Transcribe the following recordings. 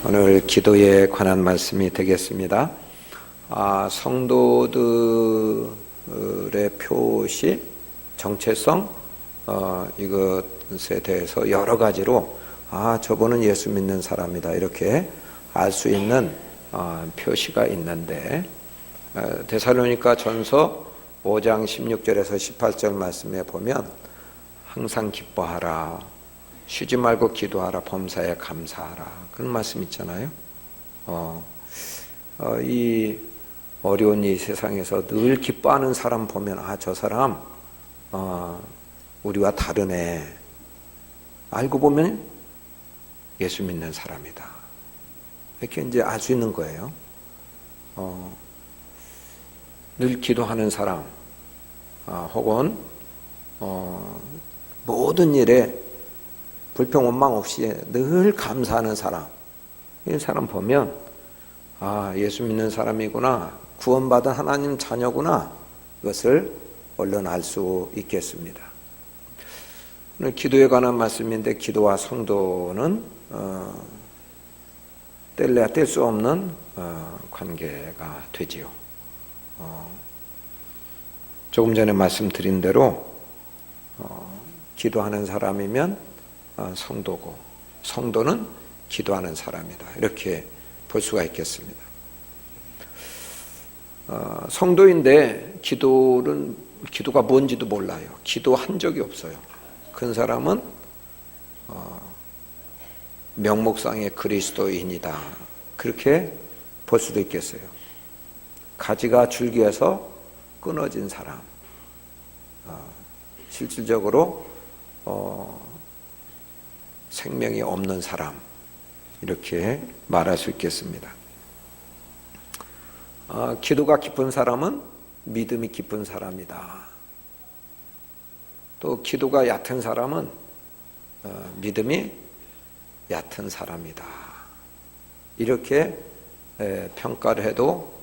오늘 기도에 관한 말씀이 되겠습니다. 성도들의 표시, 정체성, 이것에 대해서 여러 가지로 저분은 예수 믿는 사람이다 이렇게 알 수 있는 표시가 있는데, 데살로니가 전서 5장 16절에서 18절 말씀에 보면 항상 기뻐하라, 쉬지 말고 기도하라, 범사에 감사하라, 그런 말씀 있잖아요. 이 어려운 이 세상에서 늘 기뻐하는 사람 보면 저 사람 우리와 다르네, 알고 보면 예수 믿는 사람이다, 이렇게 이제 알 수 있는 거예요. 늘 기도하는 사람, 혹은 모든 일에 불평 원망 없이 늘 감사하는 사람, 이 사람 보면 예수 믿는 사람이구나, 구원받은 하나님 자녀구나, 이것을 얼른 알 수 있겠습니다. 오늘 기도에 관한 말씀인데, 기도와 성도는 뗄래야 뗄 수 없는 관계가 되지요. 조금 전에 말씀드린 대로 기도하는 사람이면 성도고, 성도는 기도하는 사람이다, 이렇게 볼 수가 있겠습니다. 성도인데 기도가 뭔지도 몰라요. 기도한 적이 없어요. 그 사람은 명목상의 그리스도인이다, 그렇게 볼 수도 있겠어요. 가지가 줄기에서 끊어진 사람, 실질적으로 생명이 없는 사람, 이렇게 말할 수 있겠습니다. 기도가 깊은 사람은 믿음이 깊은 사람이다. 또 기도가 얕은 사람은 믿음이 얕은 사람이다, 이렇게 평가를 해도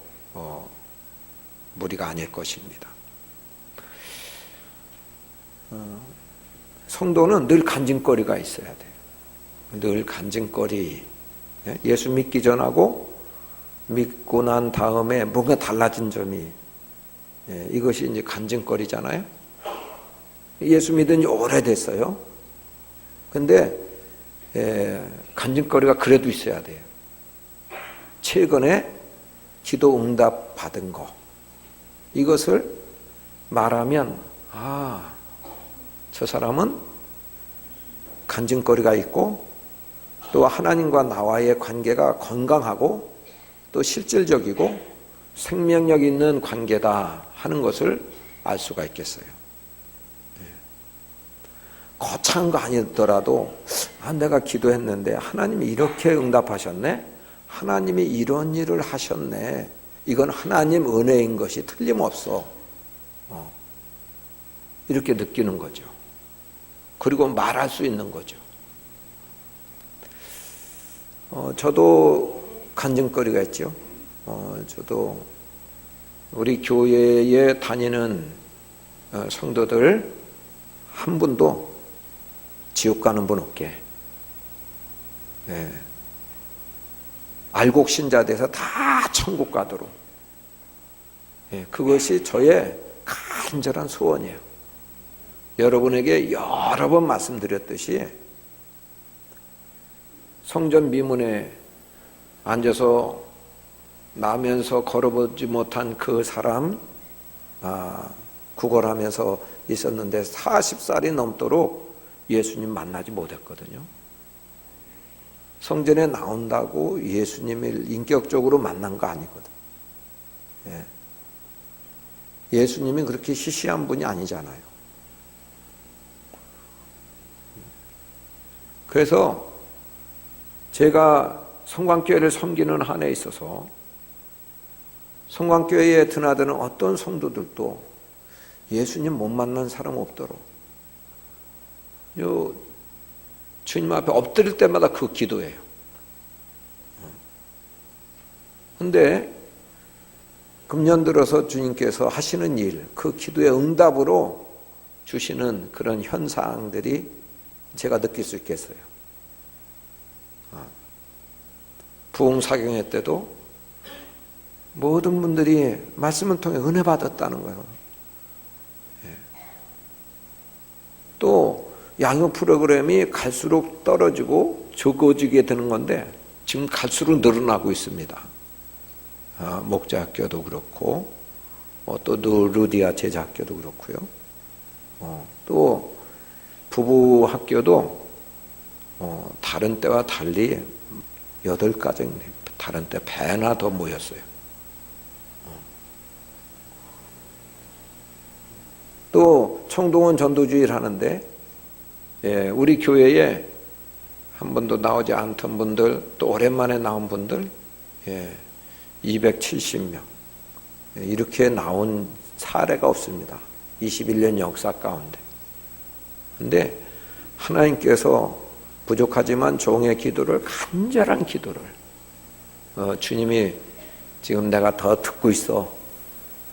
무리가 아닐 것입니다. 성도는 늘 간증거리가 있어야 돼요. 늘 간증거리. 예수 믿기 전하고 믿고 난 다음에 뭔가 달라진 점이, 이것이 이제 간증거리잖아요. 예수 믿은 지 오래됐어요. 근데 간증거리가 그래도 있어야 돼요. 최근에 기도 응답 받은 거, 이것을 말하면 저 사람은 간증거리가 있고, 또 하나님과 나와의 관계가 건강하고 또 실질적이고 생명력 있는 관계다 하는 것을 알 수가 있겠어요. 거창한 거 아니더라도 내가 기도했는데 하나님이 이렇게 응답하셨네, 하나님이 이런 일을 하셨네, 이건 하나님 은혜인 것이 틀림없어, 이렇게 느끼는 거죠. 그리고 말할 수 있는 거죠. 저도 간증거리가 있죠. 저도 우리 교회에 다니는 성도들 한 분도 지옥 가는 분 없게, 알곡 신자 돼서 다 천국 가도록, 그것이 저의 간절한 소원이에요. 여러분에게 여러 번 말씀드렸듯이, 성전 미문에 앉아서 나면서 걸어보지 못한 그 사람, 구걸하면서 있었는데 40살이 넘도록 예수님 만나지 못했거든요. 성전에 나온다고 예수님을 인격적으로 만난 거 아니거든. 예수님이 그렇게 시시한 분이 아니잖아요. 그래서 제가 성광교회를 섬기는 한에 있어서 성광교회에 드나드는 어떤 성도들도 예수님 못 만난 사람 없도록 주님 앞에 엎드릴 때마다 그 기도예요. 근데 금년 들어서 주님께서 하시는 일, 그 기도의 응답으로 주시는 그런 현상들이 제가 느낄 수 있겠어요. 부흥사경회 때도 모든 분들이 말씀을 통해 은혜 받았다는 거예요. 또 양육 프로그램이 갈수록 떨어지고 적어지게 되는 건데 지금 갈수록 늘어나고 있습니다. 목자학교도 그렇고 또 루디아 제자학교도 그렇고요. 또 부부학교도 다른 때와 달리 8가정, 다른 때 배나 더 모였어요. 또 청동원 전도주의를 하는데 우리 교회에 한 번도 나오지 않던 분들, 또 오랜만에 나온 분들 270명 이렇게 나온 사례가 없습니다. 21년 역사 가운데. 근데 하나님께서 부족하지만 종의 기도를, 간절한 기도를 주님이 지금 내가 더 듣고 있어,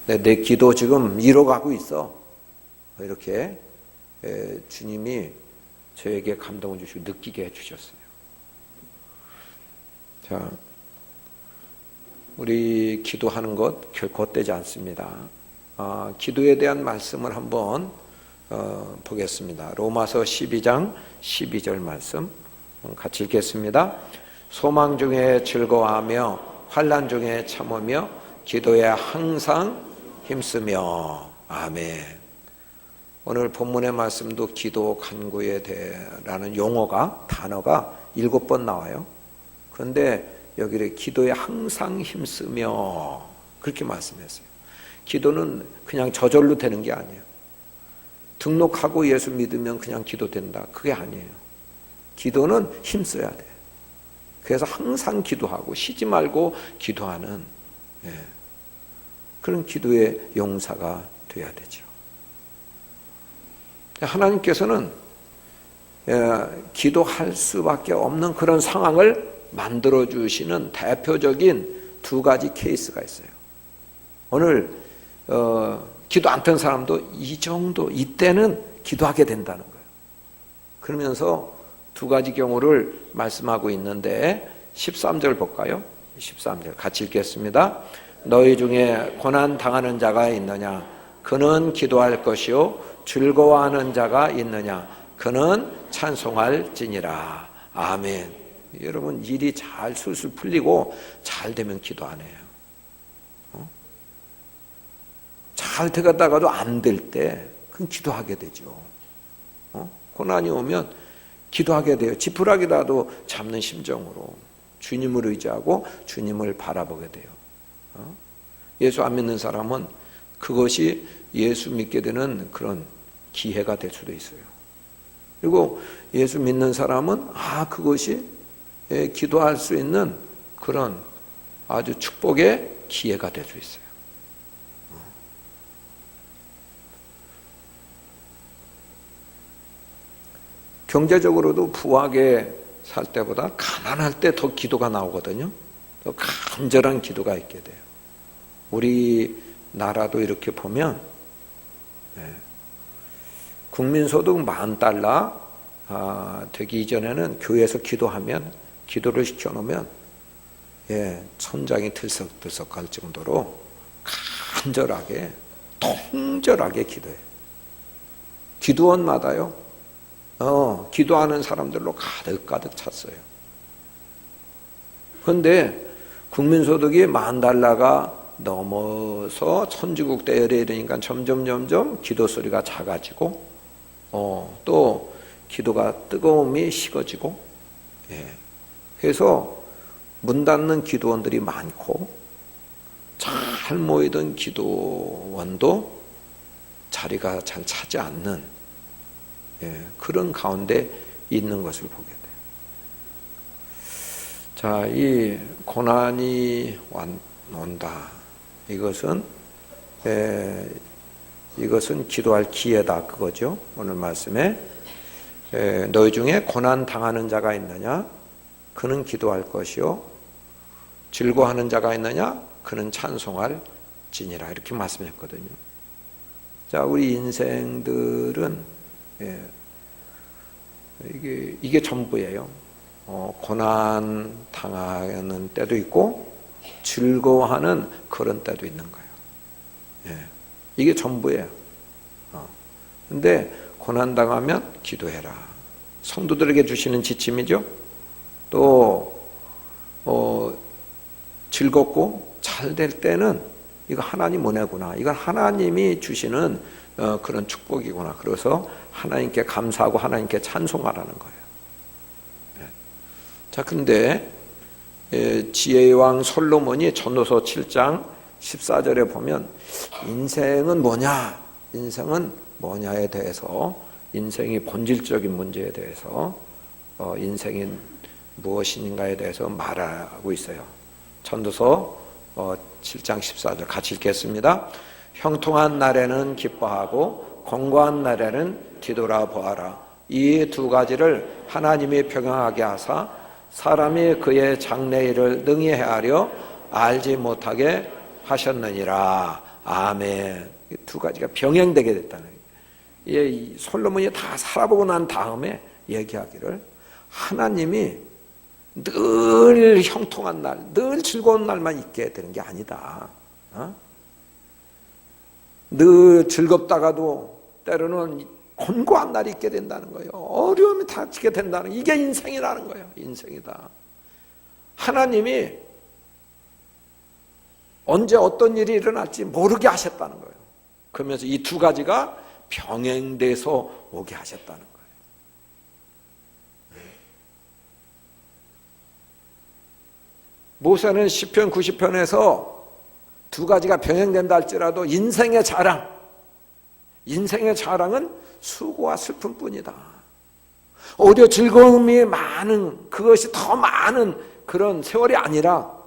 내 기도 지금 이뤄가고 있어, 이렇게 주님이 저에게 감동을 주시고 느끼게 해주셨어요. 자, 우리 기도하는 것 결코 헛되지 않습니다. 기도에 대한 말씀을 한번 보겠습니다. 로마서 12장 12절 말씀 같이 읽겠습니다. 소망 중에 즐거워하며 환난 중에 참으며 기도에 항상 힘쓰며. 아멘. 오늘 본문의 말씀도 기도 간구에 대해라는 단어가 7번 나와요. 그런데 여기를 기도에 항상 힘쓰며 그렇게 말씀했어요. 기도는 그냥 저절로 되는 게 아니에요. 등록하고 예수 믿으면 그냥 기도된다, 그게 아니에요. 기도는 힘써야 돼. 그래서 항상 기도하고 쉬지 말고 기도하는 그런 기도의 용사가 돼야 되죠. 하나님께서는 기도할 수밖에 없는 그런 상황을 만들어주시는 대표적인 2가지 케이스가 있어요. 오늘 기도 안 된 사람도 이때는 기도하게 된다는 거예요. 그러면서 2가지 경우를 말씀하고 있는데 13절 볼까요? 13절 같이 읽겠습니다. 너희 중에 고난 당하는 자가 있느냐? 그는 기도할 것이요 즐거워하는 자가 있느냐? 그는 찬송할지니라. 아멘. 여러분, 일이 잘 술술 풀리고 잘 되면 기도 안 해요. 잘 되다가도 안 될 때 그건 기도하게 되죠. 고난이 오면 기도하게 돼요. 지푸라기라도 잡는 심정으로 주님을 의지하고 주님을 바라보게 돼요. 예수 안 믿는 사람은 그것이 예수 믿게 되는 그런 기회가 될 수도 있어요. 그리고 예수 믿는 사람은 그것이 기도할 수 있는 그런 아주 축복의 기회가 될 수 있어요. 경제적으로도 부하게 살 때보다 가난할 때 더 기도가 나오거든요. 더 간절한 기도가 있게 돼요. 우리나라도 이렇게 보면 국민소득 $10,000 되기 이전에는 교회에서 기도를 시켜놓으면 천장이 들썩들썩 할 정도로 간절하게 통절하게 기도해요. 기도원마다요 기도하는 사람들로 가득 찼어요. 그런데 국민소득이 $10,000가 넘어서 천지국 대열에 이르니까 점점 기도 소리가 작아지고 또 기도가 뜨거움이 식어지고 그래서 문 닫는 기도원들이 많고 잘 모이던 기도원도 자리가 잘 차지 않는 그런 가운데 있는 것을 보게 돼요. 자, 이 고난이 온다. 이것은 기도할 기회다, 그거죠. 오늘 말씀에 너희 중에 고난 당하는 자가 있느냐? 그는 기도할 것이요. 즐거워하는 자가 있느냐? 그는 찬송할지니라. 이렇게 말씀했거든요. 자, 우리 인생들은 이게 전부예요. 고난 당하는 때도 있고 즐거워하는 그런 때도 있는 거예요. 예. 이게 전부예요. 근데 고난 당하면 기도해라. 성도들에게 주시는 지침이죠. 또 즐겁고 잘 될 때는 이거 하나님 은혜구나. 이건 하나님이 주시는 그런 축복이구나. 그래서 하나님께 감사하고 하나님께 찬송하라는 거예요. 자, 근데 지혜의 왕 솔로몬이 전도서 7장 14절에 보면 인생은 뭐냐? 인생은 뭐냐에 대해서, 인생이 본질적인 문제에 대해서, 인생이 무엇인가에 대해서 말하고 있어요. 전도서 7장 14절 같이 읽겠습니다. 형통한 날에는 기뻐하고 공고한 날에는 뒤돌아보아라. 이 두 가지를 하나님이 평행하게 하사 사람이 그의 장래일을 능히 헤아려 알지 못하게 하셨느니라. 아멘. 이 두 가지가 병행되게 됐다는 거예요. 이 솔로몬이 다 살아보고 난 다음에 얘기하기를 하나님이 늘 형통한 날, 늘 즐거운 날만 있게 되는 게 아니다. 늘 즐겁다가도 때로는 곤고한 날이 있게 된다는 거예요. 어려움이 닥치게 된다는, 이게 인생이라는 거예요. 인생이다. 하나님이 언제 어떤 일이 일어날지 모르게 하셨다는 거예요. 그러면서 이 두 가지가 병행돼서 오게 하셨다는 거예요. 모세는 시편 90편에서 두 가지가 병행된다 할지라도 인생의 자랑은 수고와 슬픔뿐이다. 오히려 즐거움이 많은, 그것이 더 많은 그런 세월이 아니라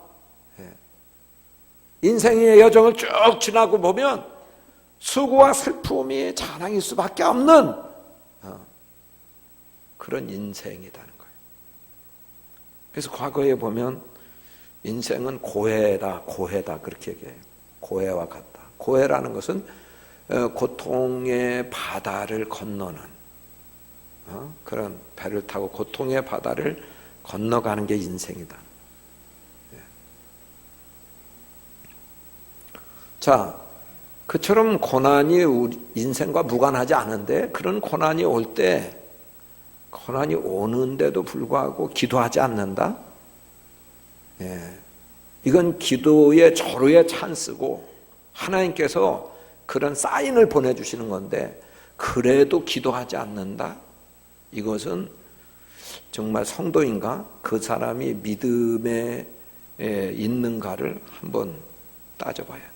인생의 여정을 쭉 지나고 보면 수고와 슬픔이 자랑일 수밖에 없는 그런 인생이라는 거예요. 그래서 과거에 보면 인생은 고해다 그렇게 얘기해요. 고해와 같다. 고해라는 것은 고통의 바다를 건너는, 그런 배를 타고 고통의 바다를 건너가는 게 인생이다. 자, 그처럼 고난이 우리 인생과 무관하지 않은데, 그런 고난이 올 때, 고난이 오는데도 불구하고 기도하지 않는다? 이건 기도의 절호의 찬스고 하나님께서 그런 사인을 보내주시는 건데, 그래도 기도하지 않는다? 이것은 정말 성도인가? 그 사람이 믿음에 있는가를 한번 따져봐야 돼.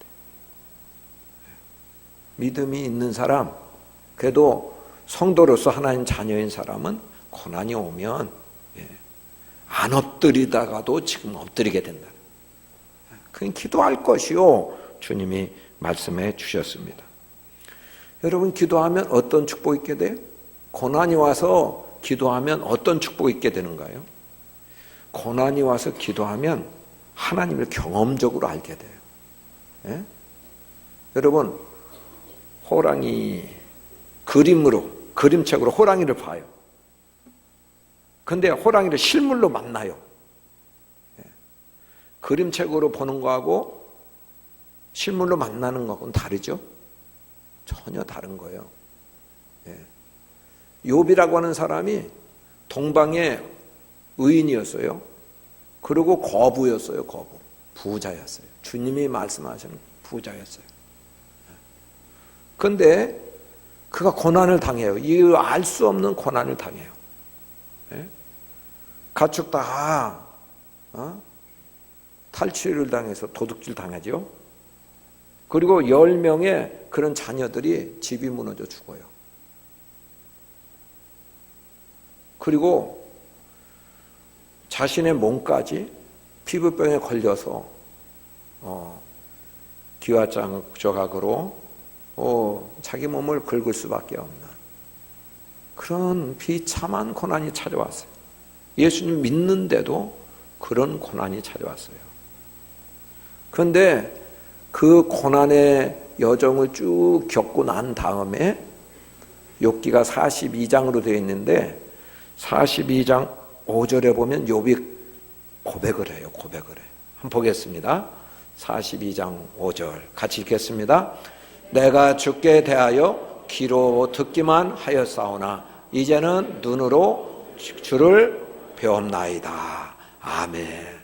믿음이 있는 사람, 그래도 성도로서 하나님 자녀인 사람은 고난이 오면 안 엎드리다가도 지금 엎드리게 된다. 그건 기도할 것이요, 주님이 말씀해 주셨습니다. 여러분, 기도하면 어떤 축복이 있게 돼요? 고난이 와서 기도하면 어떤 축복이 있게 되는가요? 고난이 와서 기도하면 하나님을 경험적으로 알게 돼요. 예? 여러분, 호랑이 그림책으로 호랑이를 봐요. 근데 호랑이를 실물로 만나요. 그림책으로 보는 거하고 실물로 만나는 거하고는 다르죠? 전혀 다른 거예요. 욥이라고 하는 사람이 동방의 의인이었어요. 그리고 거부였어요. 부자였어요. 주님이 말씀하시는 부자였어요. 그런데 그가 고난을 당해요. 이 알 수 없는 고난을 당해요. 가축 다 탈취를 당해서 도둑질 당하죠. 그리고 10명의 그런 자녀들이 집이 무너져 죽어요. 그리고 자신의 몸까지 피부병에 걸려서 기와장저각으로 자기 몸을 긁을 수밖에 없는 그런 비참한 고난이 찾아왔어요. 예수님 믿는데도 그런 고난이 찾아왔어요. 그런데 그 고난의 여정을 쭉 겪고 난 다음에 욥기가 42장으로 되어 있는데 42장 5절에 보면 욥이 고백을 해요. 고백을 해요. 한번 보겠습니다. 42장 5절 같이 읽겠습니다. 내가 주께 대하여 귀로 듣기만 하였사오나 이제는 눈으로 주를 배웠나이다. 아멘.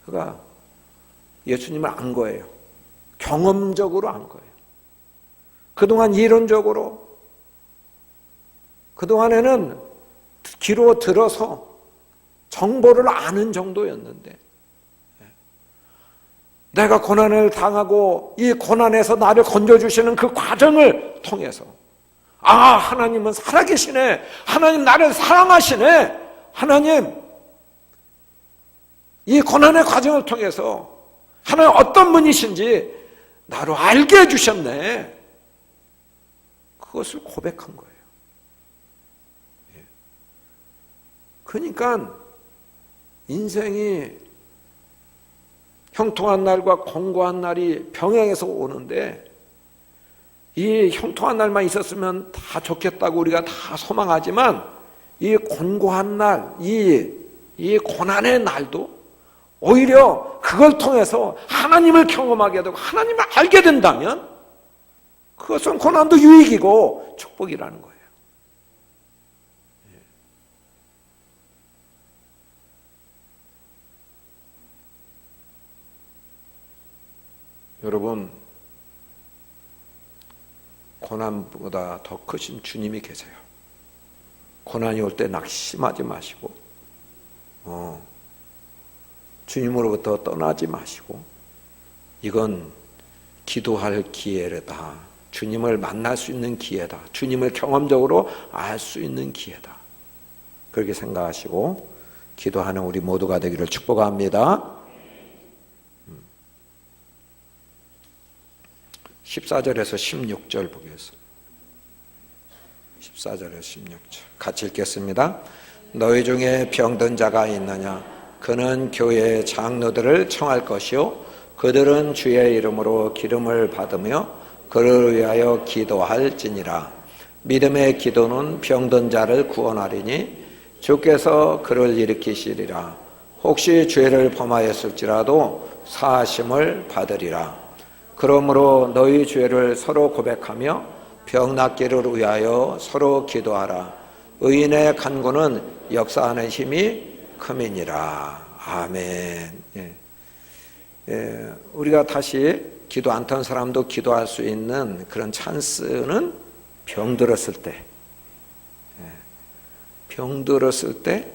그가 예수님을 안 거예요. 경험적으로 안 거예요. 그동안 이론적으로, 그동안에는 귀로 들어서 정보를 아는 정도였는데, 내가 고난을 당하고 이 고난에서 나를 건져주시는 그 과정을 통해서, 아, 하나님은 살아계시네. 하나님 나를 사랑하시네. 하나님, 이 고난의 과정을 통해서 하나님 어떤 분이신지 나로 알게 해주셨네. 그것을 고백한 거예요. 그러니까 인생이 형통한 날과 공고한 날이 병행해서 오는데, 이 형통한 날만 있었으면 다 좋겠다고 우리가 다 소망하지만, 이 곤고한 날, 이 고난의 날도 오히려 그걸 통해서 하나님을 경험하게 되고 하나님을 알게 된다면 그것은 고난도 유익이고 축복이라는 거예요. 여러분, 고난보다 더 크신 주님이 계세요. 고난이 올 때 낙심하지 마시고, 주님으로부터 떠나지 마시고, 이건 기도할 기회다. 주님을 만날 수 있는 기회다. 주님을 경험적으로 알 수 있는 기회다. 그렇게 생각하시고 기도하는 우리 모두가 되기를 축복합니다. 14절에서 16절 보겠습니다. 14절에서 16절 같이 읽겠습니다. 너희 중에 병든 자가 있느냐? 그는 교회의 장로들을 청할 것이요 그들은 주의 이름으로 기름을 받으며 그를 위하여 기도할지니라. 믿음의 기도는 병든 자를 구원하리니 주께서 그를 일으키시리라. 혹시 죄를 범하였을지라도 사하심을 받으리라. 그러므로 너희 죄를 서로 고백하며 병 낫기를 위하여 서로 기도하라. 의인의 간구는 역사하는 힘이 큼이니라. 아멘. 우리가 다시 기도 안 탄 사람도 기도할 수 있는 그런 찬스는 병들었을 때, 병들었을 때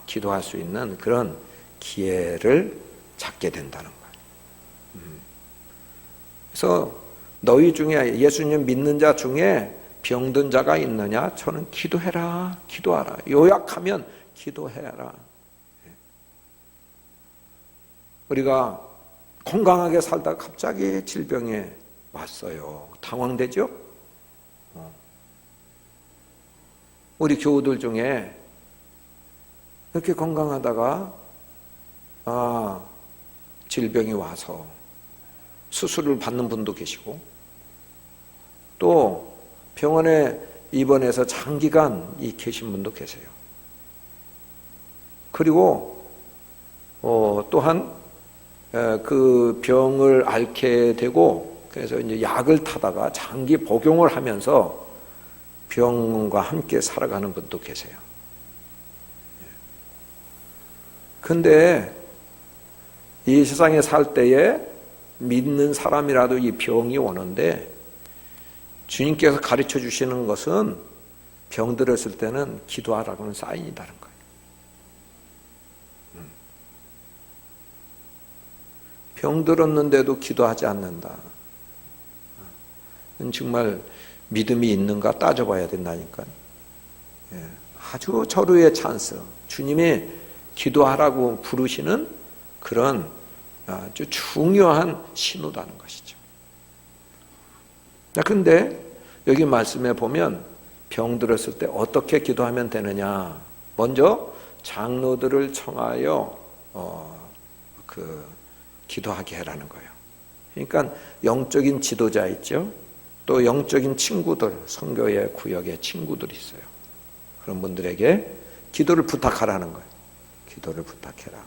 기도할 수 있는 그런 기회를 잡게 된다는 거예요. 그래서 너희 중에, 예수님 믿는 자 중에 병든 자가 있느냐? 저는 기도해라, 기도하라. 요약하면 기도해라. 우리가 건강하게 살다가 갑자기 질병에 왔어요. 당황되죠? 우리 교우들 중에 이렇게 건강하다가 질병이 와서 수술을 받는 분도 계시고, 또 병원에 입원해서 장기간 계신 분도 계세요. 그리고 또한 그 병을 앓게 되고, 그래서 이제 약을 타다가 장기 복용을 하면서 병과 함께 살아가는 분도 계세요. 근데 이 세상에 살 때에 믿는 사람이라도 이 병이 오는데, 주님께서 가르쳐 주시는 것은 병들었을 때는 기도하라고는 사인이라는 거예요. 병들었는데도 기도하지 않는다. 정말 믿음이 있는가 따져봐야 된다니까요. 아주 절호의 찬스, 주님이 기도하라고 부르시는 그런 아주 중요한 신호라는 것이죠. 그런데 여기 말씀에 보면 병들었을 때 어떻게 기도하면 되느냐? 먼저 장로들을 청하여 기도하게 하라는 거예요. 그러니까 영적인 지도자 있죠. 또 영적인 친구들, 선교의 구역의 친구들이 있어요. 그런 분들에게 기도를 부탁하라는 거예요. 기도를 부탁해라.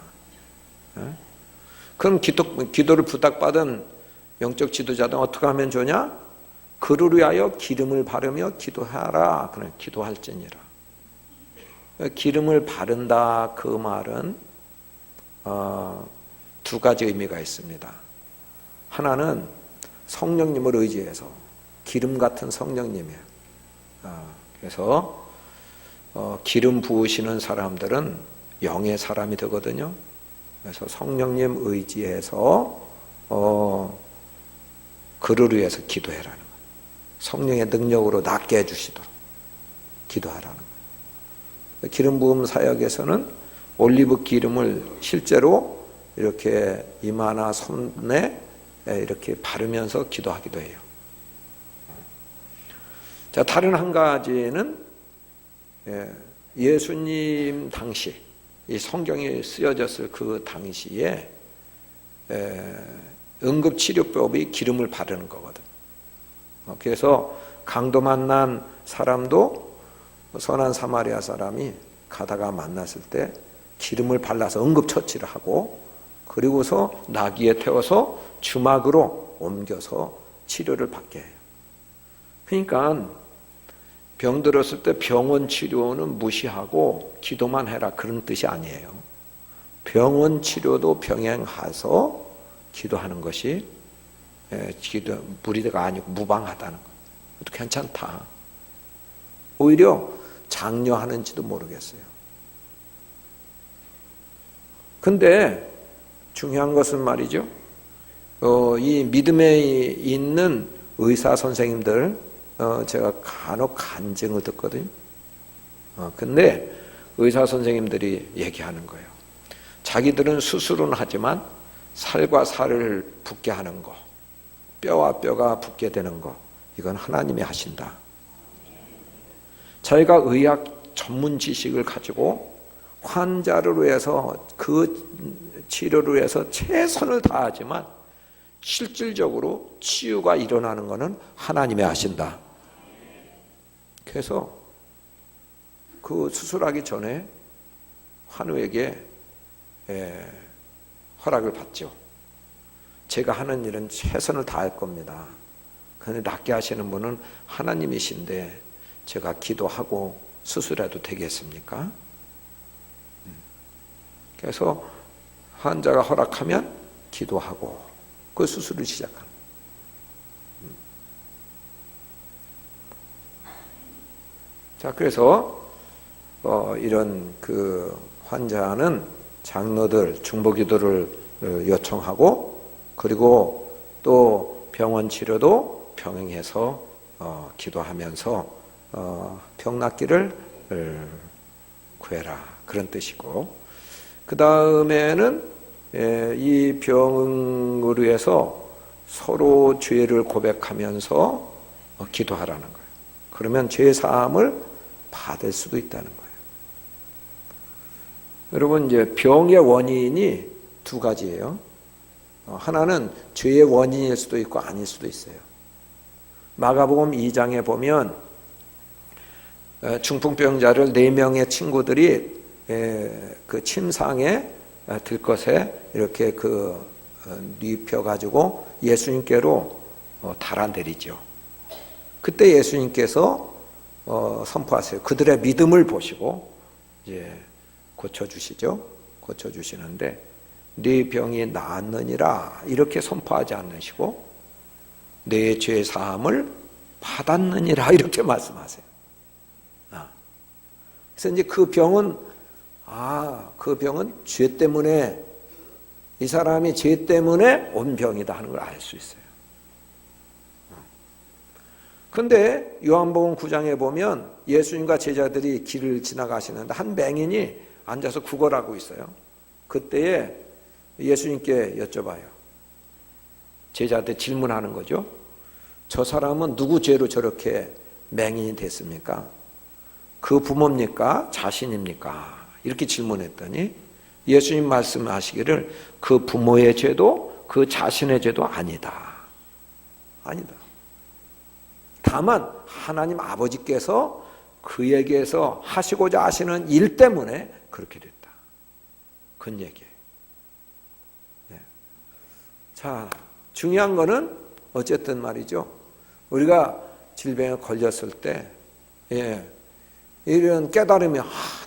그럼 기도를 부탁받은 영적 지도자들은 어떻게 하면 좋냐? 그를 위하여 기름을 바르며 기도하라. 그래, 기도할지니라. 기름을 바른다, 그 말은 두 가지 의미가 있습니다. 하나는 성령님을 의지해서, 기름 같은 성령님이에요. 그래서 기름 부으시는 사람들은 영의 사람이 되거든요. 그래서 성령님 의지해서 그를 위해서 기도해라는 거예요. 성령의 능력으로 낫게 해주시도록 기도하라는 거예요. 기름 부음 사역에서는 올리브 기름을 실제로 이렇게 이마나 손에 이렇게 바르면서 기도하기도 해요. 자, 다른 한 가지는 예수님 당시, 이 성경이 쓰여졌을 그 당시에 응급치료법이 기름을 바르는 거거든. 그래서 강도 만난 사람도 선한 사마리아 사람이 가다가 만났을 때 기름을 발라서 응급처치를 하고, 그리고서 나귀에 태워서 주막으로 옮겨서 치료를 받게 해요. 그러니까 병 들었을 때 병원 치료는 무시하고 기도만 해라, 그런 뜻이 아니에요. 병원 치료도 병행해서 기도하는 것이 무리가 아니고 무방하다는 거예요. 그것도 괜찮다. 오히려 장려하는지도 모르겠어요. 근데 중요한 것은 말이죠, 이 믿음에 있는 의사 선생님들, 제가 간혹 간증을 듣거든요. 근데 의사 선생님들이 얘기하는 거예요. 자기들은 수술은 하지만 살과 살을 붙게 하는 거, 뼈와 뼈가 붙게 되는 거, 이건 하나님이 하신다. 자기가 의학 전문 지식을 가지고 환자를 위해서, 그 치료를 위해서 최선을 다하지만 실질적으로 치유가 일어나는 것은 하나님이 하신다. 그래서 그 수술하기 전에 환우에게 허락을 받죠. 제가 하는 일은 최선을 다할 겁니다. 그런데 낫게 하시는 분은 하나님이신데 제가 기도하고 수술해도 되겠습니까? 그래서 환자가 허락하면 기도하고 그 수술을 시작합니다. 자, 그래서 이런 그 환자는 장로들 중보기도를 요청하고, 그리고 또 병원 치료도 병행해서 기도하면서 병 낫기를 구해라, 그런 뜻이고, 그 다음에는 이 병을 위해서 서로 죄를 고백하면서 기도하라는 거예요. 그러면 죄 사함을 받을 수도 있다는 거예요. 여러분, 이제 병의 원인이 두 가지예요. 하나는 죄의 원인일 수도 있고 아닐 수도 있어요. 마가복음 2장에 보면 중풍병자를 4명의 친구들이 그 침상에 들 것에 이렇게 뉘펴 가지고 예수님께로 달아내리죠. 그때 예수님께서 선포하세요. 그들의 믿음을 보시고 이제 고쳐주시죠. 고쳐주시는데 네 병이 나았느니라 이렇게 선포하지 않으시고 내 죄 사함을 받았느니라 이렇게 말씀하세요. 그래서 이제 그 병은 죄 때문에, 이 사람이 죄 때문에 온 병이다 하는 걸 알 수 있어요. 그런데 요한복음 9장에 보면 예수님과 제자들이 길을 지나가시는데 한 맹인이 앉아서 구걸하고 있어요. 그때에 예수님께 여쭤봐요. 제자한테 질문하는 거죠. 저 사람은 누구 죄로 저렇게 맹인이 됐습니까? 그 부모입니까? 자신입니까? 이렇게 질문했더니 예수님 말씀하시기를 그 부모의 죄도 그 자신의 죄도 아니다. 아니다. 다만 하나님 아버지께서 그에게서 하시고자 하시는 일 때문에 그렇게 됐다. 그런 얘기예요. 네. 자, 중요한 거는 어쨌든 말이죠. 우리가 질병에 걸렸을 때, 이런 깨달음이,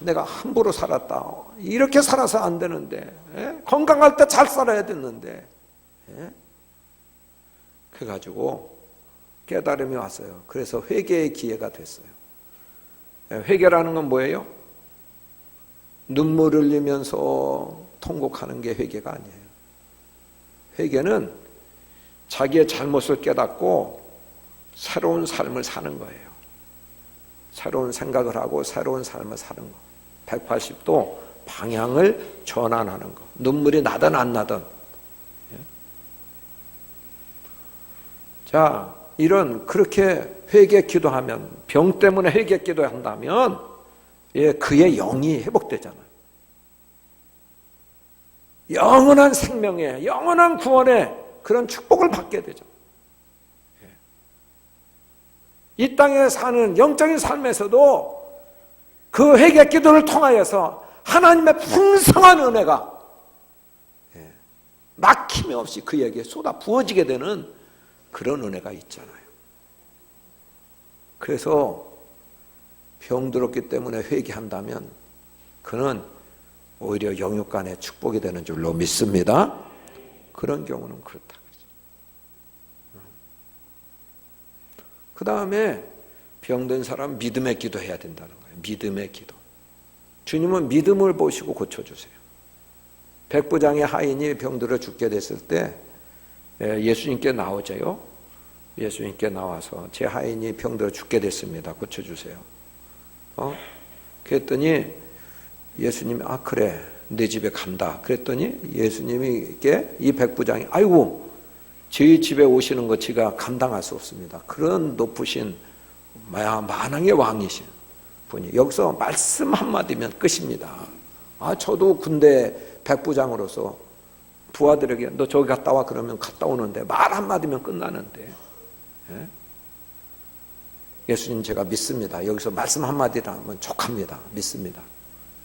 내가 함부로 살았다. 이렇게 살아서 안 되는데, 건강할 때 잘 살아야 됐는데, 그래가지고 깨달음이 왔어요. 그래서 회개의 기회가 됐어요. 회개라는 건 뭐예요? 눈물을 흘리면서 통곡하는 게 회개가 아니에요. 회개는 자기의 잘못을 깨닫고 새로운 삶을 사는 거예요. 새로운 생각을 하고 새로운 삶을 사는 거. 180도 방향을 전환하는 거. 눈물이 나든 안 나든. 자, 그렇게 회개 기도하면, 병 때문에 회개 기도한다면, 그의 영이 회복되잖아요. 영원한 생명에, 영원한 구원에 그런 축복을 받게 되죠. 이 땅에 사는 영적인 삶에서도 그 회개 기도를 통하여서 하나님의 풍성한 은혜가 막힘이 없이 그에게 쏟아 부어지게 되는 그런 은혜가 있잖아요. 그래서 병들었기 때문에 회개한다면 그는 오히려 영육간의 축복이 되는 줄로 믿습니다. 그런 경우는 그렇다. 그 다음에 병든 사람 믿음의 기도해야 된다는 거예요. 믿음의 기도. 주님은 믿음을 보시고 고쳐주세요. 백부장의 하인이 병들어 죽게 됐을 때 예수님께 나오자요. 예수님께 나와서 제 하인이 병들어 죽게 됐습니다. 고쳐주세요. 그랬더니 예수님이 그래 내 집에 간다. 그랬더니 예수님께 이 백부장이 아이고 저희 집에 오시는 거 제가 감당할 수 없습니다. 그런 높으신 만왕의 왕이신 분이 여기서 말씀 한마디면 끝입니다. 저도 군대 백부장으로서 부하들에게 너 저기 갔다 와 그러면 갔다 오는데 말 한마디면 끝나는데 예수님 제가 믿습니다. 여기서 말씀 한마디라면 족합니다. 믿습니다.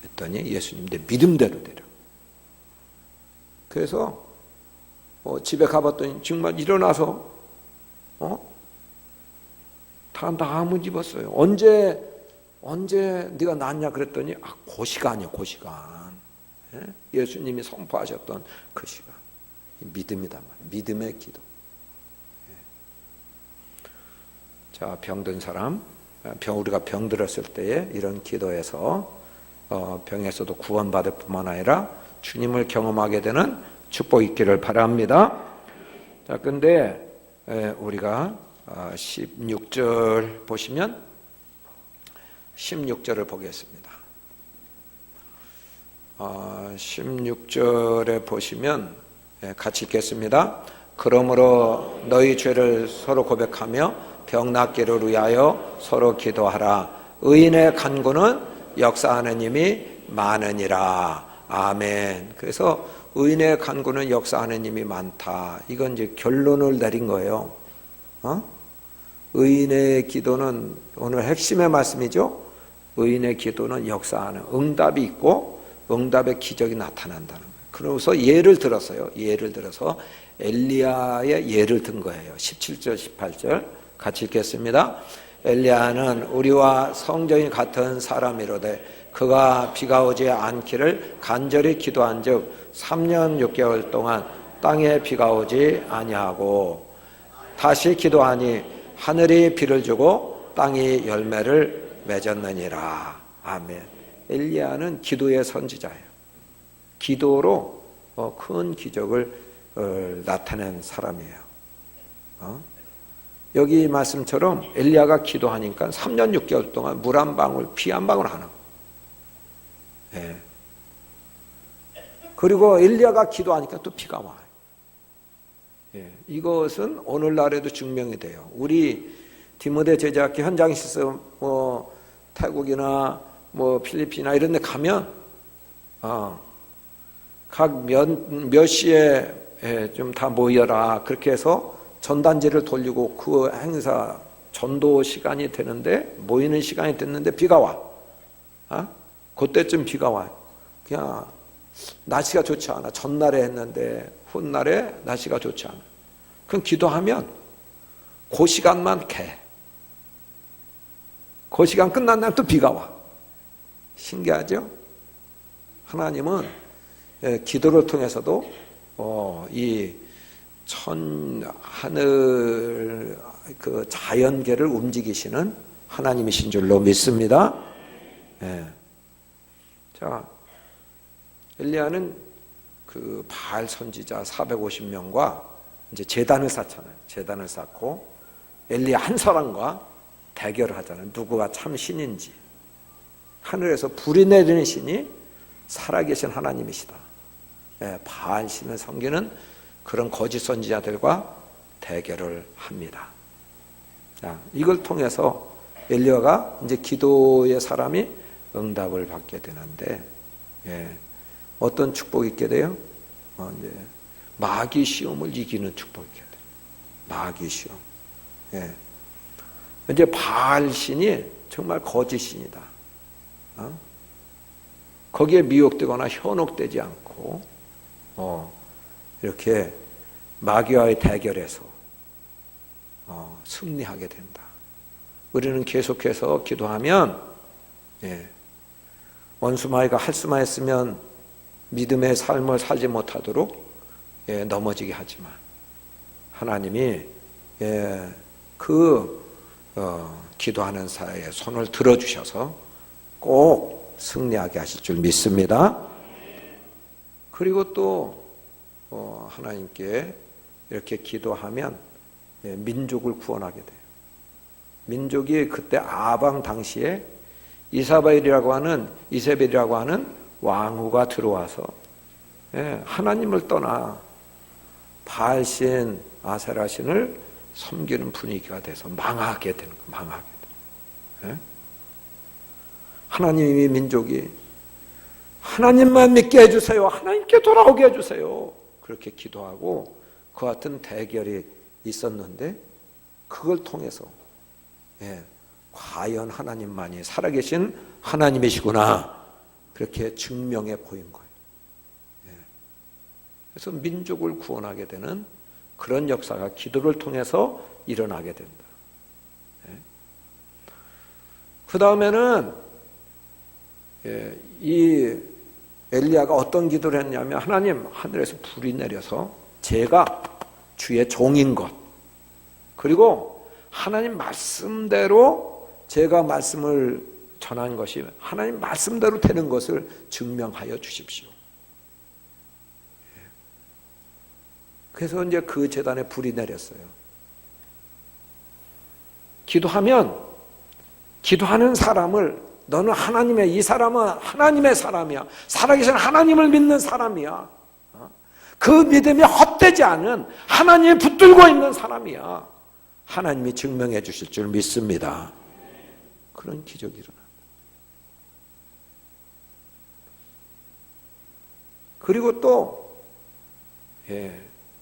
했더니 예수님 내 믿음대로 되려. 그래서 집에 가봤더니 정말 일어나서 다 나무 집었어요. 언제 네가 낳았냐 그랬더니 그 시간이요. 그 시간. 예수님이 선포하셨던 그 시간. 믿음이다. 믿음의 기도. 자, 병든 사람, 우리가 병들었을 때에 이런 기도에서 병에서도 구원받을 뿐만 아니라 주님을 경험하게 되는 축복 있기를 바랍니다. 자, 근데 우리가 16절 보시면 16절을 보겠습니다. 16절에 보시면 같이 읽겠습니다. 그러므로 너희 죄를 서로 고백하며 병 낫기를 위하여 서로 기도하라. 의인의 간구는 역사하는 힘이 많으니라. 아멘. 그래서 의인의 간구는 역사하는 힘이 많다. 이건 이제 결론을 내린 거예요. 의인의 기도는 오늘 핵심의 말씀이죠. 의인의 기도는 역사하는 응답이 있고 응답의 기적이 나타난다는 거예요. 그래서 예를 들었어요. 예를 들어서 엘리야의 예를 든 거예요. 17절 18절 같이 읽겠습니다. 엘리야는 우리와 성정이 같은 사람이로되 그가 비가 오지 않기를 간절히 기도한즉 3년 6개월 동안 땅에 비가 오지 아니하고 다시 기도하니 하늘이 비를 주고 땅이 열매를 맺었느니라. 아멘. 엘리야는 기도의 선지자예요. 기도로 큰 기적을 나타낸 사람이에요. 여기 말씀처럼 엘리야가 기도하니까 3년 6개월 동안 물 한 방울, 비 한 방울 하나. 예. 그리고 엘리야가 기도하니까 또 비가 와요. 예. 이것은 오늘날에도 증명이 돼요. 우리 디모데 제자학교 현장에 있어서 태국이나 필리핀이나 이런 데 가면 각 몇 시에 좀 다 모여라 그렇게 해서 전단지를 돌리고 그 행사 전도 시간이 되는데, 모이는 시간이 됐는데 비가 와. 그때쯤 비가 와요. 그냥 날씨가 좋지 않아. 전날에 했는데 훗날에 날씨가 좋지 않아. 그럼 기도하면 그 시간만 개. 그 시간 끝난 날 또 비가 와. 신기하죠? 하나님은 기도를 통해서도 이 하늘 그 자연계를 움직이시는 하나님이신 줄로 믿습니다. 자, 엘리야는 그 바알 선지자 450명과 이제 제단을 쌓잖아요. 제단을 쌓고 엘리야 한 사람과 대결을 하잖아요. 누구가 참 신인지. 하늘에서 불이 내리는 신이 살아계신 하나님이시다. 바알 신을 섬기는 그런 거짓 선지자들과 대결을 합니다. 자, 이걸 통해서 엘리야가 이제 기도의 사람이 응답을 받게 되는데, 어떤 축복이 있게 돼요? 이제 마귀 시험을 이기는 축복이 있게 돼요. 마귀 시험. 이제 바알 신이 정말 거짓 신이다. 거기에 미혹되거나 현혹되지 않고 이렇게 마귀와의 대결에서 승리하게 된다. 우리는 계속해서 기도하면 원수마귀가 할 수만 했으면 믿음의 삶을 살지 못하도록 넘어지게 하지만 하나님이 기도하는 사이에 손을 들어주셔서 꼭 승리하게 하실 줄 믿습니다. 그리고 또 하나님께 이렇게 기도하면 민족을 구원하게 돼요. 민족이 그때 아방 당시에 이세벨이라고 하는 왕후가 들어와서 하나님을 떠나 바알신, 아세라신을 섬기는 분위기가 돼서 망하게 되는 거예요. 망하게 돼요. 하나님이 민족이 하나님만 믿게 해주세요. 하나님께 돌아오게 해주세요. 그렇게 기도하고 그 같은 대결이 있었는데 그걸 통해서 과연 하나님만이 살아계신 하나님이시구나 그렇게 증명해 보인 거예요. 그래서 민족을 구원하게 되는 그런 역사가 기도를 통해서 일어나게 된다. 그 다음에는 이 엘리야가 어떤 기도를 했냐면 하나님 하늘에서 불이 내려서 제가 주의 종인 것 그리고 하나님 말씀대로 제가 말씀을 전한 것이 하나님 말씀대로 되는 것을 증명하여 주십시오. 그래서 이제 그 제단에 불이 내렸어요. 기도하는 사람을 너는 이 사람은 하나님의 사람이야. 살아계신 하나님을 믿는 사람이야. 그 믿음이 헛되지 않은 하나님이 붙들고 있는 사람이야. 하나님이 증명해 주실 줄 믿습니다. 그런 기적이 일어난다. 그리고 또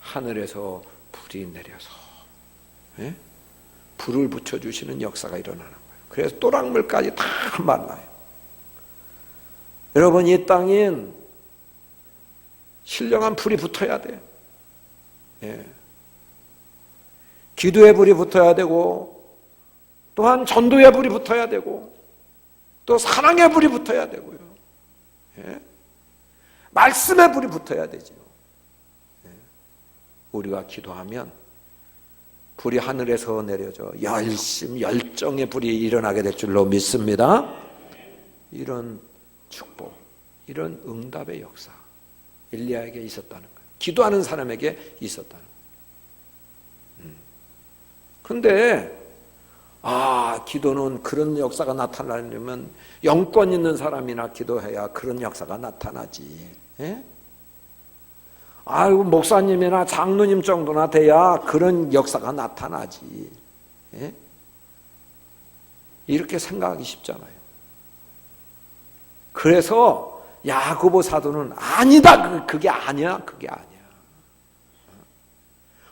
하늘에서 불이 내려서 불을 붙여주시는 역사가 일어나는 거예요. 그래서 또랑물까지 다 만나요. 여러분 이 땅엔 신령한 불이 붙어야 돼요. 기도의 불이 붙어야 되고 또한 전도의 불이 붙어야 되고 또 사랑의 불이 붙어야 되고요. 말씀의 불이 붙어야 되죠. 우리가 기도하면 불이 하늘에서 내려져 열정의 불이 일어나게 될 줄로 믿습니다. 이런 축복, 이런 응답의 역사 엘리야에게 있었다는 거예요. 기도하는 사람에게 있었다는 거예요. 그런데 기도는 그런 역사가 나타나려면 영권 있는 사람이나 기도해야 그런 역사가 나타나지. 목사님이나 장로님 정도나 돼야 그런 역사가 나타나지. 이렇게 생각하기 쉽잖아요. 그래서 야고보 사도는 아니다. 그게 아니야. 그게 아니야.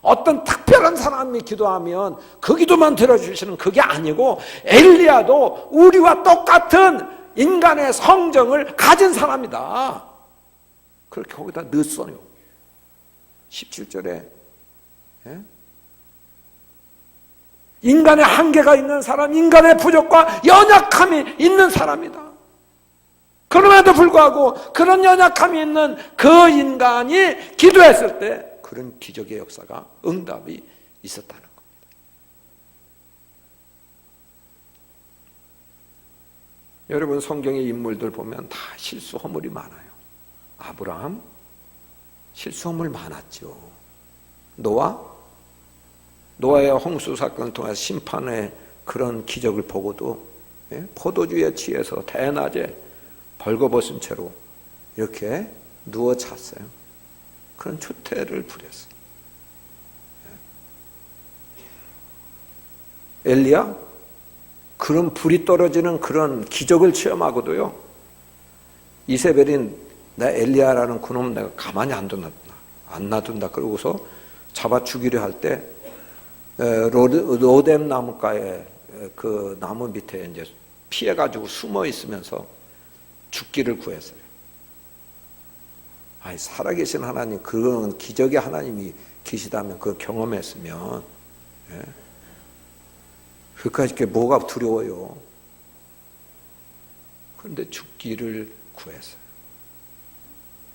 어떤 특별한 사람이 기도하면 그 기도만 들어주시는 그게 아니고 엘리야도 우리와 똑같은 인간의 성정을 가진 사람이다. 그렇게 거기다 넣었어요. 17절에 인간의 한계가 있는 사람, 인간의 부족과 연약함이 있는 사람이다. 그럼에도 불구하고 그런 연약함이 있는 그 인간이 기도했을 때 그런 기적의 역사가, 응답이 있었다는 겁니다. 여러분, 성경의 인물들 보면 다 실수 허물이 많아요. 아브라함 실수 허물 많았죠. 노아의 홍수 사건을 통해서 심판의 그런 기적을 보고도 포도주에 취해서 대낮에 벌거벗은 채로 이렇게 누워 잤어요. 그런 추태를 부렸어요. 엘리야 그런 불이 떨어지는 그런 기적을 체험하고도요, 이세벨인 나 엘리야라는 그놈 내가 가만히 안 놔둔다 그러고서 잡아 죽이려 할 때 로뎀 나무가에 그 나무 밑에 이제 피해가지고 숨어 있으면서 죽기를 구했어요. 아니, 살아계신 하나님, 그런 기적의 하나님이 계시다면, 그걸 경험했으면, 그까짓 뭐가 두려워요. 그런데 죽기를 구했어요.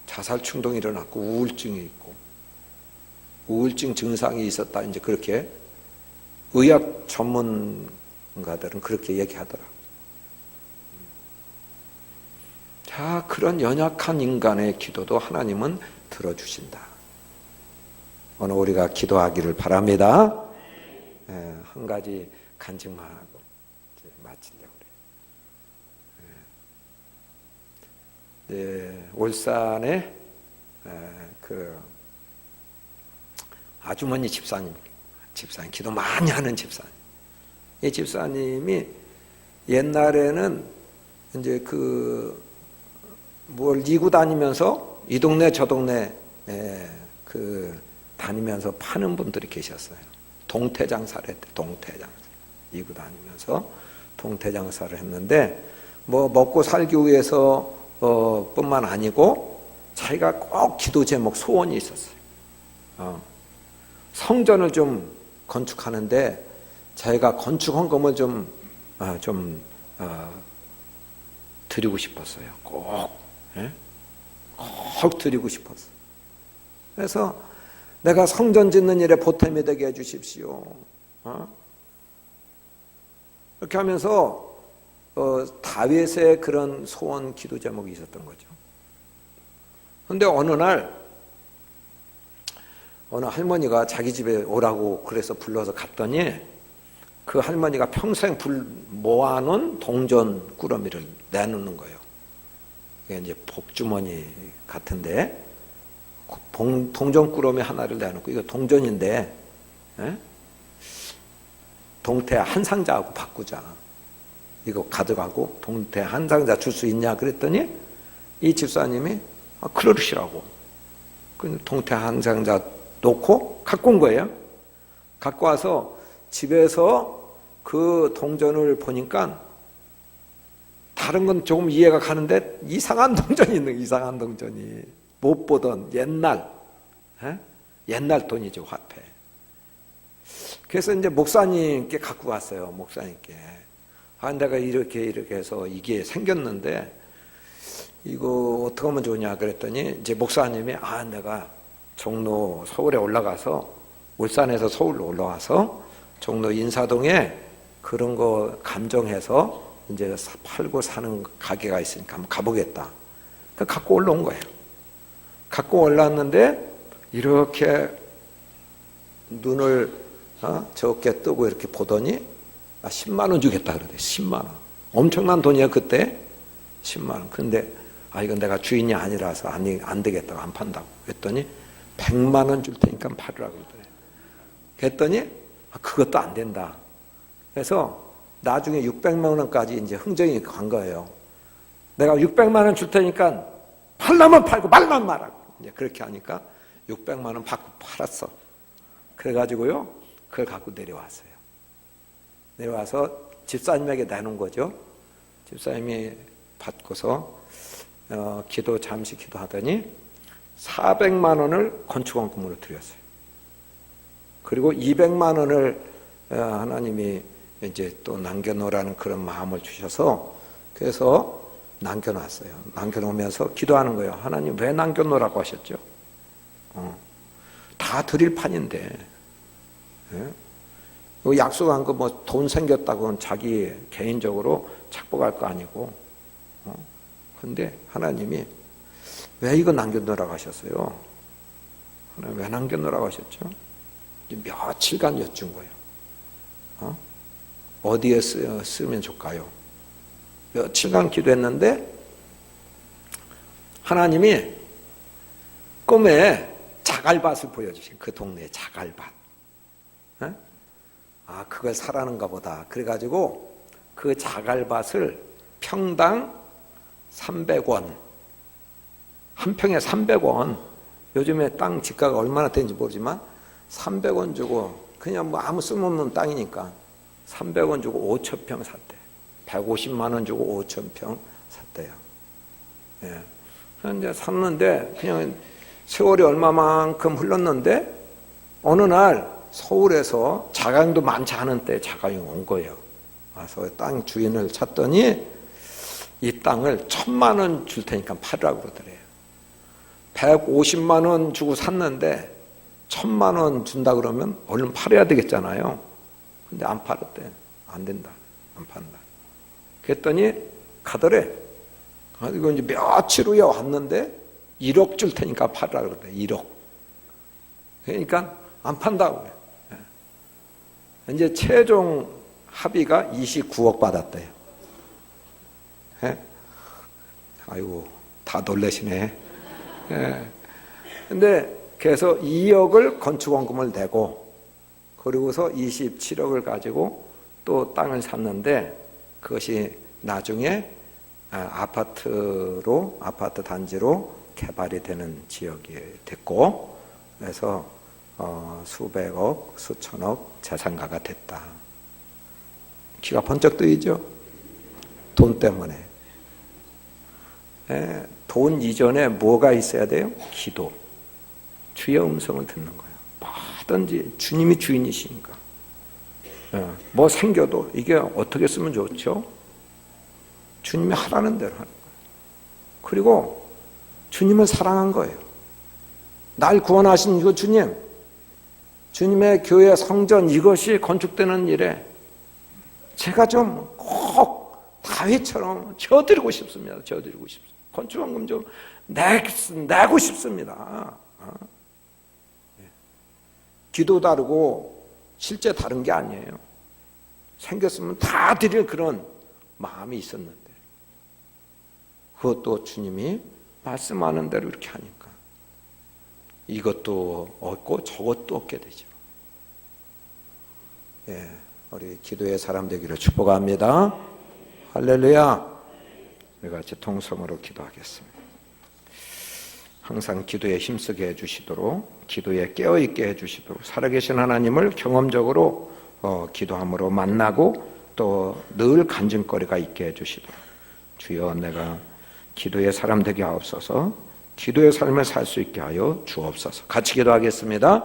자살 충동이 일어났고 우울증이 있고 우울증 증상이 있었다, 이제 그렇게 의학 전문가들은 그렇게 얘기하더라. 자, 그런 연약한 인간의 기도도 하나님은 들어주신다. 오늘 우리가 기도하기를 바랍니다. 한 가지 간증만 하고 이제 마치려고 그래요. 울산에 그 아주머니 집사님 기도 많이 하는 집사님. 이 집사님이 옛날에는 이제 뭘 이고 다니면서 이 동네 저 동네 다니면서 파는 분들이 계셨어요. 동태장사를 했대. 동태장사 이고 다니면서 동태장사를 했는데, 뭐 먹고 살기 위해서 뿐만 아니고 자기가 꼭 기도 제목, 소원이 있었어요. 성전을 좀 건축하는데 자기가 건축 헌금을 좀 드리고 싶었어요. 꼭 드리고 싶었어요. 그래서 내가 성전 짓는 일에 보탬이 되게 해주십시오. 이렇게 하면서 다윗의 그런 소원 기도 제목이 있었던 거죠. 그런데 어느 날 어느 할머니가 자기 집에 오라고 그래서 불러서 갔더니 그 할머니가 평생 모아놓은 동전 꾸러미를 내놓는 거예요. 이게 이제 복주머니 같은데 동전 꾸러미 하나를 내놓고, 이거 동전인데 동태 한 상자하고 바꾸자. 이거 가져가고 동태 한 상자 줄 수 있냐 그랬더니 이 집사님이 그러시라고. 동태 한 상자 놓고 갖고 온 거예요. 갖고 와서 집에서 그 동전을 보니까 다른 건 조금 이해가 가는데 이상한 동전이 있는 거예요. 이상한 동전이. 못 보던 옛날 돈이죠, 화폐. 그래서 이제 목사님께 갖고 왔어요. 목사님께. 내가 이렇게 해서 이게 생겼는데 이거 어떻게 하면 좋냐 그랬더니 이제 목사님이 내가 종로 서울에 올라가서, 울산에서 서울로 올라와서 종로 인사동에 그런 거 감정해서 이제 팔고 사는 가게가 있으니까 한번 가보겠다. 갖고 올라온 거예요. 갖고 올라왔는데 이렇게 눈을 저렇게 뜨고 이렇게 보더니 10만 원 주겠다 그러대. 10만 원. 엄청난 돈이야 그때. 10만 원. 근데 이건 내가 주인이 아니라서 안 되겠다고 안 판다고. 그랬더니 100만 원 줄 테니까 팔으라고 그러더래. 그랬더니 그것도 안 된다. 그래서 나중에 600만 원까지 이제 흥정이 간 거예요. 내가 600만 원 줄 테니까 팔라면 팔고 말만 말하고. 이제 그렇게 하니까 600만 원 받고 팔았어. 그래가지고요, 그걸 갖고 내려왔어요. 내려와서 집사님에게 내놓은 거죠. 집사님이 받고서 잠시 기도하더니 400만 원을 건축원금으로 드렸어요. 그리고 200만 원을 하나님이 이제 또 남겨놓으라는 그런 마음을 주셔서, 그래서 남겨놨어요. 남겨놓으면서 기도하는 거예요. 하나님 왜 남겨놓으라고 하셨죠? 다 드릴 판인데, 예? 약속한 거 뭐 돈 생겼다고 자기 개인적으로 착복할 거 아니고, 근데 하나님이 왜 이거 남겨놓으라고 하셨어요? 하나님 왜 남겨놓으라고 하셨죠? 며칠간 여쭌 거예요. 어디에 쓰면 좋을까요? 며칠간 기도했는데 하나님이 꿈에 자갈밭을 보여주신, 그 동네에 자갈밭. 그걸 사라는가 보다. 그래가지고 그 자갈밭을 평당 300원, 한 평에 300원, 요즘에 땅 지가가 얼마나 되는지 모르지만 300원 주고, 그냥 뭐 아무 쓸모없는 땅이니까 300원 주고 5,000평 샀대. 150만 원 주고 5,000평 샀대요. 예. 그런데 샀는데 그냥 세월이 얼마만큼 흘렀는데 어느 날 서울에서 자가용도 많지 않은 때 자가용이 온 거예요. 와서 땅 주인을 찾더니 이 땅을 1,000만 원 줄 테니까 팔으라고 그러더래요. 150만 원 주고 샀는데 1,000만 원 준다 그러면 얼른 팔아야 되겠잖아요. 근데 안 팔았대. 안 된다. 안 판다. 그랬더니 가더래. 이거 이제 며칠 후에 왔는데 1억 줄 테니까 팔으라 그러대. 1억. 그러니까 안 판다고 그래. 이제 최종 합의가 29억 받았대요. 예? 아이고, 다 놀라시네. 예. 근데 그래서 2억을 건축원금을 내고, 그리고서 27억을 가지고 또 땅을 샀는데, 그것이 나중에 아파트 단지로 개발이 되는 지역이 됐고, 그래서 수백억, 수천억 자산가가 됐다. 귀가 번쩍 뜨이죠? 돈 때문에. 돈 이전에 뭐가 있어야 돼요? 기도. 주의 음성을 듣는 거예요. 뭐든지 주님이 주인이시니까. 뭐 생겨도 이게 어떻게 쓰면 좋죠? 주님이 하라는 대로 하는 거예요. 그리고 주님을 사랑한 거예요. 날 구원하신 이거 주님의 교회 성전 이것이 건축되는 일에 제가 좀 꼭 다윗처럼 져드리고 싶습니다. 건축원금 좀 내고 싶습니다. 기도 다르고 실제 다른 게 아니에요. 생겼으면 다 드릴 그런 마음이 있었는데, 그것도 주님이 말씀하는 대로 이렇게 하니까 이것도 얻고 저것도 얻게 되죠. 예, 우리 기도의 사람 되기를 축복합니다. 할렐루야. 우리 같이 통성으로 기도하겠습니다. 항상 기도에 힘쓰게 해주시도록, 기도에 깨어있게 해주시도록, 살아계신 하나님을 경험적으로 기도함으로 만나고 또 늘 간증거리가 있게 해주시도록, 주여 내가 기도의 사람 되게 하옵소서, 기도의 삶을 살 수 있게 하여 주옵소서. 같이 기도하겠습니다.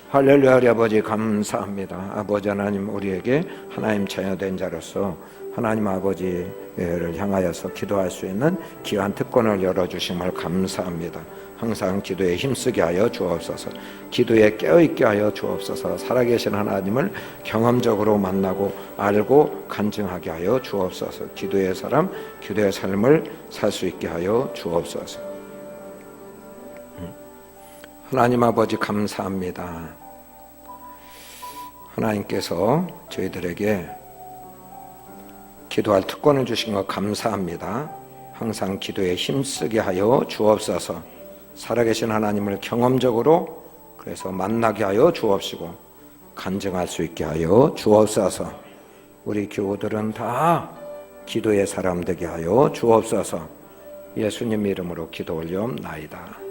할렐루야. 우리 아버지 감사합니다. 아버지 하나님, 우리에게 하나님 자녀된 자로서 하나님 아버지를 향하여서 기도할 수 있는 귀한 특권을 열어주심을 감사합니다. 항상 기도에 힘쓰게 하여 주옵소서, 기도에 깨어있게 하여 주옵소서, 살아계신 하나님을 경험적으로 만나고 알고 간증하게 하여 주옵소서, 기도의 사람, 기도의 삶을 살 수 있게 하여 주옵소서. 하나님 아버지 감사합니다. 하나님께서 저희들에게 기도할 특권을 주신 것 감사합니다. 항상 기도에 힘쓰게 하여 주옵소서, 살아계신 하나님을 경험적으로 그래서 만나게 하여 주옵시고 간증할 수 있게 하여 주옵소서. 우리 교우들은 다 기도의 사람 되게 하여 주옵소서. 예수님 이름으로 기도 올려옵나이다.